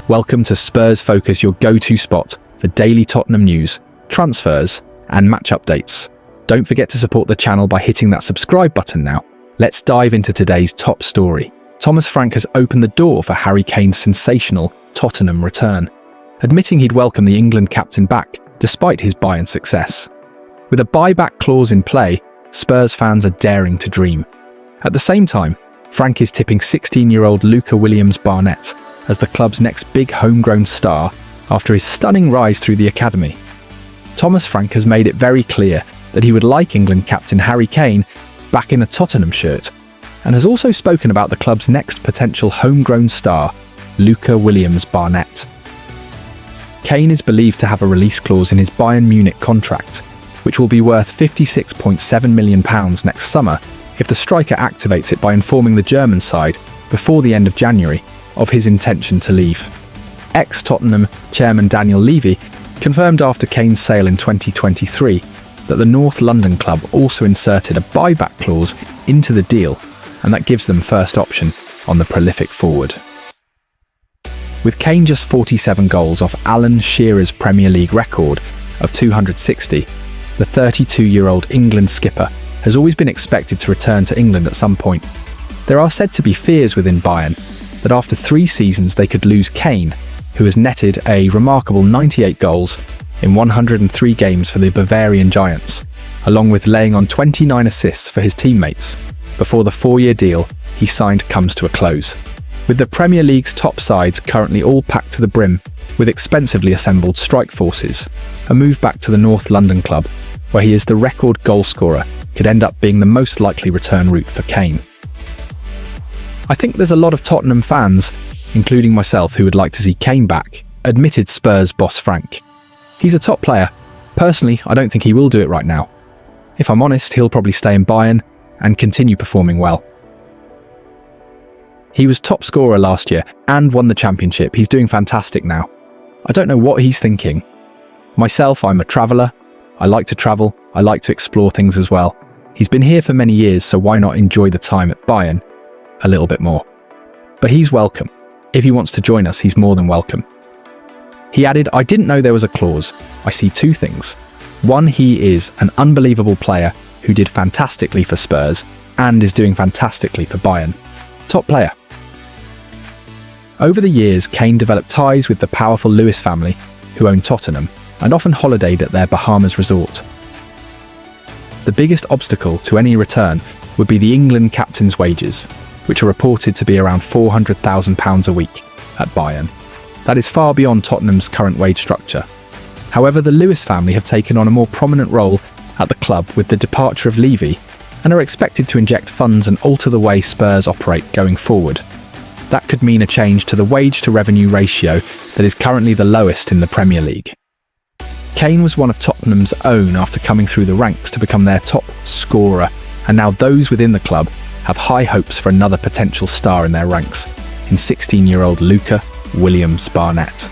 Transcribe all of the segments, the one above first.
Welcome to Spurs Focus, your go-to spot for daily Tottenham news, transfers, and match updates. Don't forget to support the channel by hitting that subscribe button now. Let's dive into today's top story. Thomas Frank has opened the door for Harry Kane's sensational Tottenham return, admitting he'd welcome the England captain back despite his Bayern success. With a buyback clause in play, Spurs fans are daring to dream. At the same time, Frank is tipping 16-year-old Luca Williams-Barnett as the club's next big homegrown star after his stunning rise through the academy. Thomas Frank has made it very clear that he would like England captain Harry Kane back in a Tottenham shirt, and has also spoken about the club's next potential homegrown star, Luca Williams-Barnett. Kane is believed to have a release clause in his Bayern Munich contract, which will be worth £56.7 million next summer if the striker activates it by informing the German side before the end of January of his intention to leave. Ex-Tottenham chairman Daniel Levy confirmed after Kane's sale in 2023 that the North London club also inserted a buyback clause into the deal, and that gives them first option on the prolific forward. With Kane just 47 goals off Alan Shearer's Premier League record of 260, the 32-year-old England skipper has always been expected to return to England at some point. There are said to be fears within Bayern that after 3 seasons they could lose Kane, who has netted a remarkable 98 goals in 103 games for the Bavarian Giants, along with laying on 29 assists for his teammates, before the 4-year deal he signed comes to a close. With the Premier League's top sides currently all packed to the brim with expensively assembled strike forces, a move back to the North London club, where he is the record goalscorer, could end up being the most likely return route for Kane. I think there's a lot of Tottenham fans, including myself, who would like to see Kane back, admitted Spurs boss Frank. He's a top player. Personally, I don't think he will do it right now. If I'm honest, he'll probably stay in Bayern and continue performing well. He was top scorer last year and won the championship. He's doing fantastic now. I don't know what he's thinking. Myself, I'm a traveller. I like to travel. I like to explore things as well. He's been here for many years, so why not enjoy the time at Bayern a little bit more? But he's welcome. If he wants to join us, he's more than welcome. He added, "I didn't know there was a clause. I see 2 things. One, he is an unbelievable player who did fantastically for Spurs and is doing fantastically for Bayern. Top player." Over the years, Kane developed ties with the powerful Lewis family, who own Tottenham, and often holidayed at their Bahamas resort. The biggest obstacle to any return would be the England captain's wages, which are reported to be around £400,000 a week at Bayern. That is far beyond Tottenham's current wage structure. However, the Lewis family have taken on a more prominent role at the club with the departure of Levy, and are expected to inject funds and alter the way Spurs operate going forward. That could mean a change to the wage-to-revenue ratio that is currently the lowest in the Premier League. Kane was one of Tottenham's own after coming through the ranks to become their top scorer, and now those within the club have high hopes for another potential star in their ranks, in 16-year-old Luca Williams-Barnett.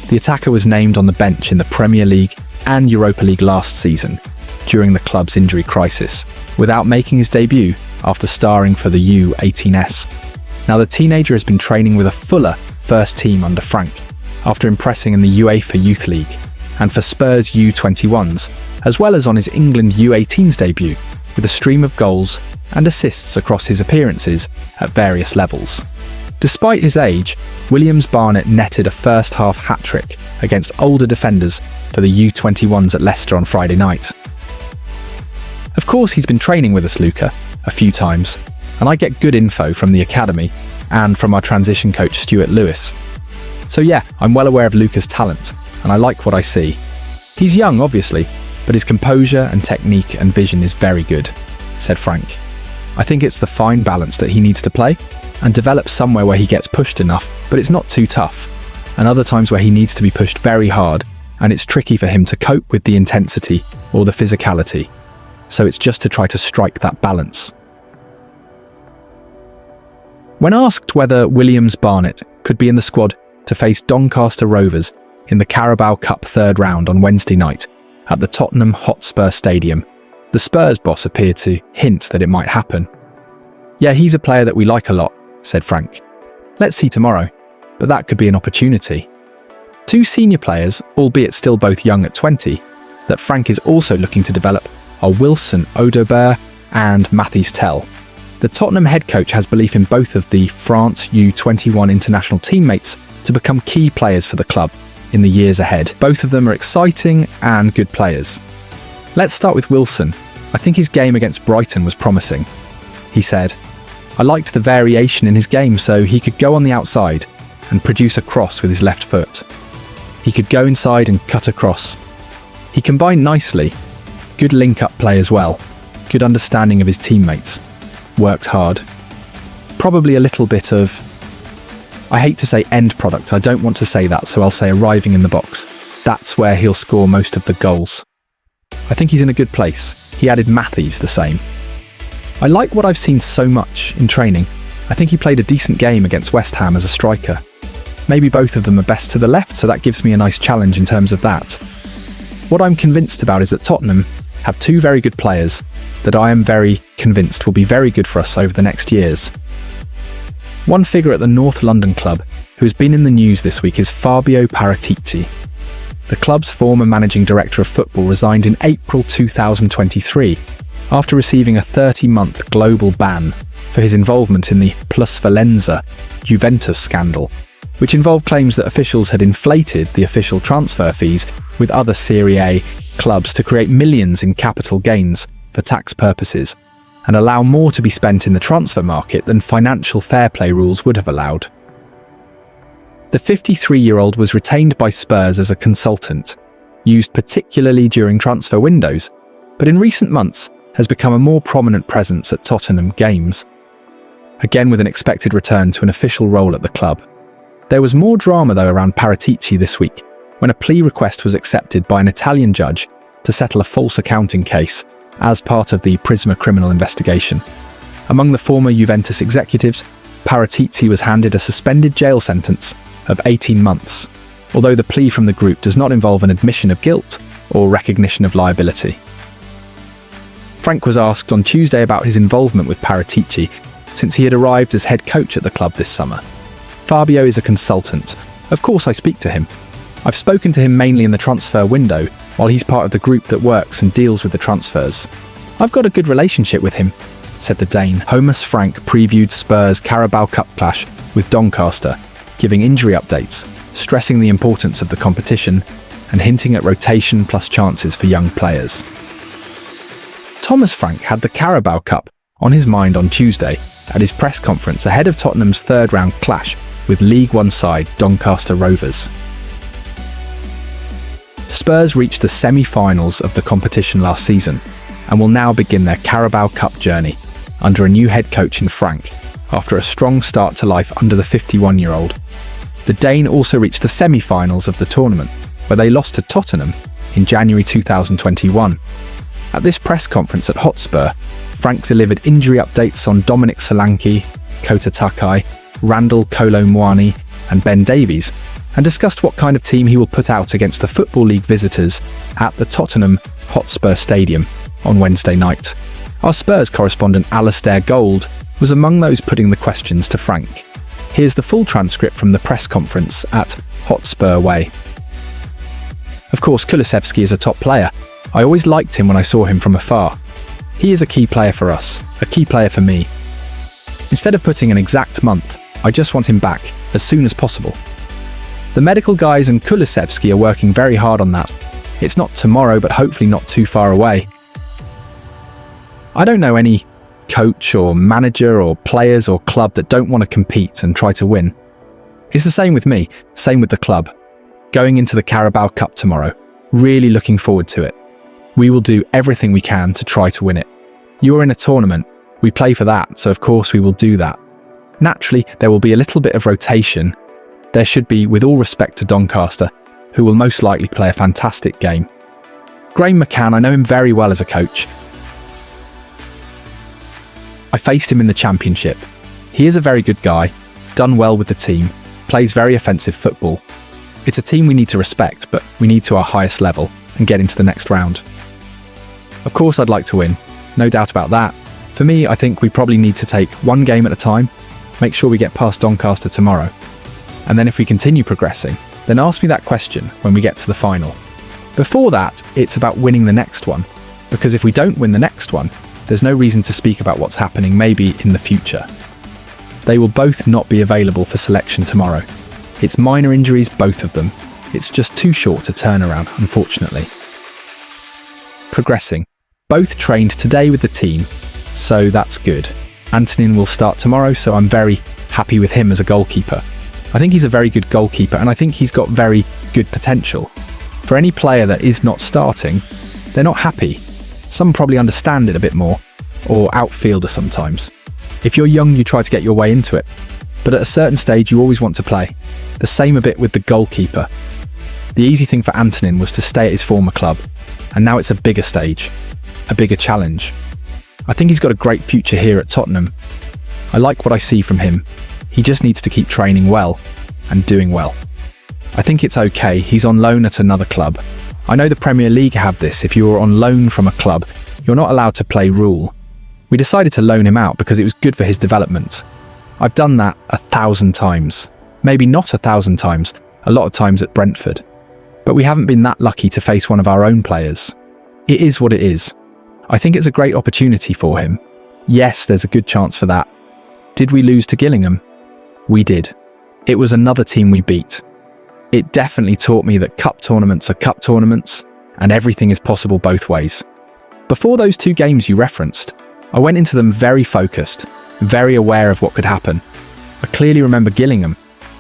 The attacker was named on the bench in the Premier League and Europa League last season, during the club's injury crisis, without making his debut after starring for the U18s. Now the teenager has been training with a fuller first team under Frank, after impressing in the UEFA Youth League, and for Spurs U21s, as well as on his England U18s debut, with a stream of goals and assists across his appearances at various levels. Despite his age, Williams-Barnett netted a first-half hat-trick against older defenders for the U21s at Leicester on Friday night. Of course, he's been training with us, Luca, a few times, and I get good info from the academy and from our transition coach Stuart Lewis. So yeah, I'm well aware of Luca's talent, and I like what I see. He's young, obviously, but his composure and technique and vision is very good, said Frank. I think it's the fine balance that he needs to play, and develop somewhere where he gets pushed enough, but it's not too tough, and other times where he needs to be pushed very hard, and it's tricky for him to cope with the intensity or the physicality. So it's just to try to strike that balance. When asked whether Williams-Barnett could be in the squad to face Doncaster Rovers in the Carabao Cup 3rd round on Wednesday night at the Tottenham Hotspur Stadium, the Spurs boss appeared to hint that it might happen. "Yeah, he's a player that we like a lot," said Frank. "Let's see tomorrow. but that could be an opportunity. Two senior players, albeit still both young at 20, that Frank is also looking to develop are Wilson Odobert and Mathys Tel. The Tottenham head coach has belief in both of the France U21 international teammates to become key players for the club in the years ahead. Both of them are exciting and good players. Let's start with Wilson. I think his game against Brighton was promising. He said, "I liked the variation in his game, so he could go on the outside and produce a cross with his left foot. He could go inside and cut across. He combined nicely. Good link-up play as well. Good understanding of his teammates. Worked hard. Probably a little bit of, I hate to say end product, I don't want to say that, so I'll say arriving in the box. That's where he'll score most of the goals. I think he's in a good place." He added Mathys the same. "I like what I've seen so much in training. I think he played a decent game against West Ham as a striker. Maybe both of them are best to the left, so that gives me a nice challenge in terms of that. What I'm convinced about is that Tottenham have two very good players that I am very convinced will be very good for us over the next years." One figure at the North London club who has been in the news this week is Fabio Paratici. The club's former managing director of football resigned in April 2023 after receiving a 30-month global ban for his involvement in the Plusvalenza Juventus scandal, which involved claims that officials had inflated the official transfer fees with other Serie A clubs to create millions in capital gains for tax purposes and allow more to be spent in the transfer market than financial fair play rules would have allowed. The 53-year-old was retained by Spurs as a consultant, used particularly during transfer windows, but in recent months has become a more prominent presence at Tottenham games, again with an expected return to an official role at the club. There was more drama though around Paratici this week, when a plea request was accepted by an Italian judge to settle a false accounting case as part of the Prisma criminal investigation. Among the former Juventus executives, Paratici was handed a suspended jail sentence of 18 months, although the plea from the group does not involve an admission of guilt or recognition of liability. Frank was asked on Tuesday about his involvement with Paratici since he had arrived as head coach at the club this summer. "Fabio is a consultant. Of course I speak to him. I've spoken to him mainly in the transfer window while he's part of the group that works and deals with the transfers. I've got a good relationship with him," said the Dane. Thomas Frank previewed Spurs' Carabao Cup clash with Doncaster, giving injury updates, stressing the importance of the competition and hinting at rotation plus chances for young players. Thomas Frank had the Carabao Cup on his mind on Tuesday at his press conference ahead of Tottenham's third-round clash with League One side Doncaster Rovers. Spurs reached the semi-finals of the competition last season and will now begin their Carabao Cup journey under a new head coach in Frank after a strong start to life under the 51-year-old. The Dane also reached the semi-finals of the tournament, where they lost to Tottenham in January 2021. At this press conference at Hotspur, Frank delivered injury updates on Dominic Solanke, Kota Takai, Randall Kolo Muani and Ben Davies, and discussed what kind of team he will put out against the Football League visitors at the Tottenham Hotspur Stadium on Wednesday night. Our Spurs correspondent Alistair Gold was among those putting the questions to Frank. Here's the full transcript from the press conference at Hotspur Way. "Of course, Kulusevski is a top player. I always liked him when I saw him from afar. He is a key player for us, a key player for me. Instead of putting an exact month, I just want him back as soon as possible. The medical guys and Kulusevski are working very hard on that. It's not tomorrow, but hopefully not too far away. I don't know any coach or manager or players or club that don't want to compete and try to win. It's the same with me, same with the club. Going into the Carabao Cup tomorrow, really looking forward to it. We will do everything we can to try to win it. You are in a tournament, we play for that, so of course we will do that. Naturally, there will be a little bit of rotation. There should be, with all respect to Doncaster, who will most likely play a fantastic game. Graham McCann, I know him very well as a coach. I faced him in the Championship. He is a very good guy, done well with the team, plays very offensive football. It's a team we need to respect, but we need to our highest level and get into the next round. Of course I'd like to win, no doubt about that. For me, I think we probably need to take one game at a time, make sure we get past Doncaster tomorrow. And then if we continue progressing, then ask me that question when we get to the final. Before that, it's about winning the next one, because if we don't win the next one, there's no reason to speak about what's happening maybe in the future. They will both not be available for selection tomorrow. It's minor injuries, both of them. It's just too short a turnaround, unfortunately. Progressing. Both trained today with the team, so that's good. Antonin will start tomorrow, so I'm very happy with him as a goalkeeper. I think he's a very good goalkeeper, and I think he's got very good potential. For any player that is not starting, they're not happy. Some probably understand it a bit more, or outfielder sometimes. If you're young, you try to get your way into it, but at a certain stage, you always want to play. The same a bit with the goalkeeper. The easy thing for Antonin was to stay at his former club, and now it's a bigger stage, a bigger challenge. I think he's got a great future here at Tottenham. I like what I see from him. He just needs to keep training well and doing well. I think it's okay, he's on loan at another club. I know the Premier League have this. If you're on loan from a club, you're not allowed to play rule. We decided to loan him out because it was good for his development. I've done that 1,000 times. Maybe not 1,000 times, a lot of times at Brentford. But we haven't been that lucky to face one of our own players. It is what it is. I think it's a great opportunity for him. Yes, there's a good chance for that. Did we lose to Gillingham? We did. It was another team we beat. It definitely taught me that cup tournaments are cup tournaments, and everything is possible both ways. Before those 2 games you referenced, I went into them very focused, very aware of what could happen. I clearly remember Gillingham.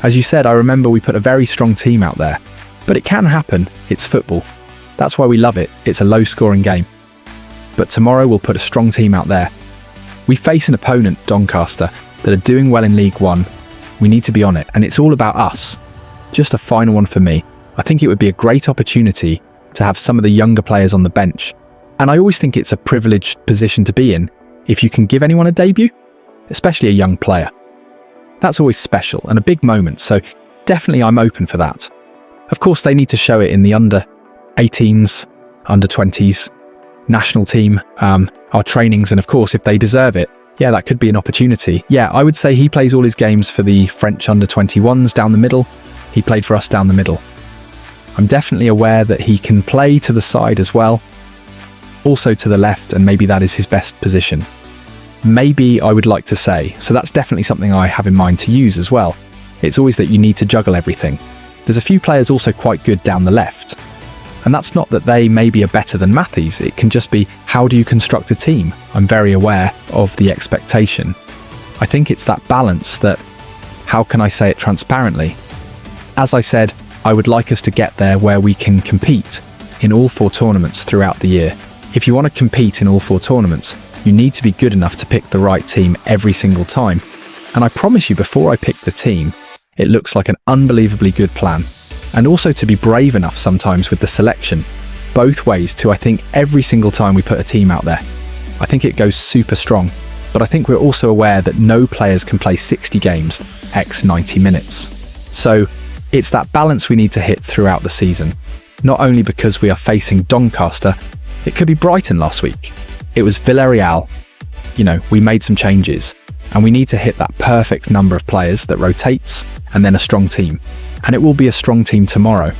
As you said, I remember we put a very strong team out there. But it can happen, it's football. That's why we love it, it's a low-scoring game. But tomorrow we'll put a strong team out there. We face an opponent, Doncaster, that are doing well in League One. We need to be on it, and it's all about us. Just a final one for me. I think it would be a great opportunity to have some of the younger players on the bench. And I always think it's a privileged position to be in if you can give anyone a debut, especially a young player. That's always special and a big moment, so definitely I'm open for that. Of course, they need to show it in the under-18s, under-20s, national team, our trainings, and of course, if they deserve it, yeah, that could be an opportunity. Yeah, I would say he plays all his games for the French under-21s down the middle. He played for us down the middle. I'm definitely aware that he can play to the side as well, also to the left, and maybe that is his best position. Maybe I would like to say, so that's definitely something I have in mind to use as well. It's always that you need to juggle everything. There's a few players also quite good down the left. And that's not that they maybe are better than Matthews, it can just be how do you construct a team? I'm very aware of the expectation. I think it's that balance that, how can I say it transparently? As I said, I would like us to get there where we can compete in all 4 tournaments throughout the year. If you want to compete in all 4 tournaments, you need to be good enough to pick the right team every single time. And I promise you, before I pick the team, it looks like an unbelievably good plan. And also to be brave enough sometimes with the selection, both ways to, I think, every single time we put a team out there. I think it goes super strong, but I think we're also aware that no players can play 60 games, x 90 minutes. So it's that balance we need to hit throughout the season. Not only because we are facing Doncaster, it could be Brighton last week. It was Villarreal. We made some changes, and we need to hit that perfect number of players that rotates, and then a strong team. And it will be a strong team tomorrow.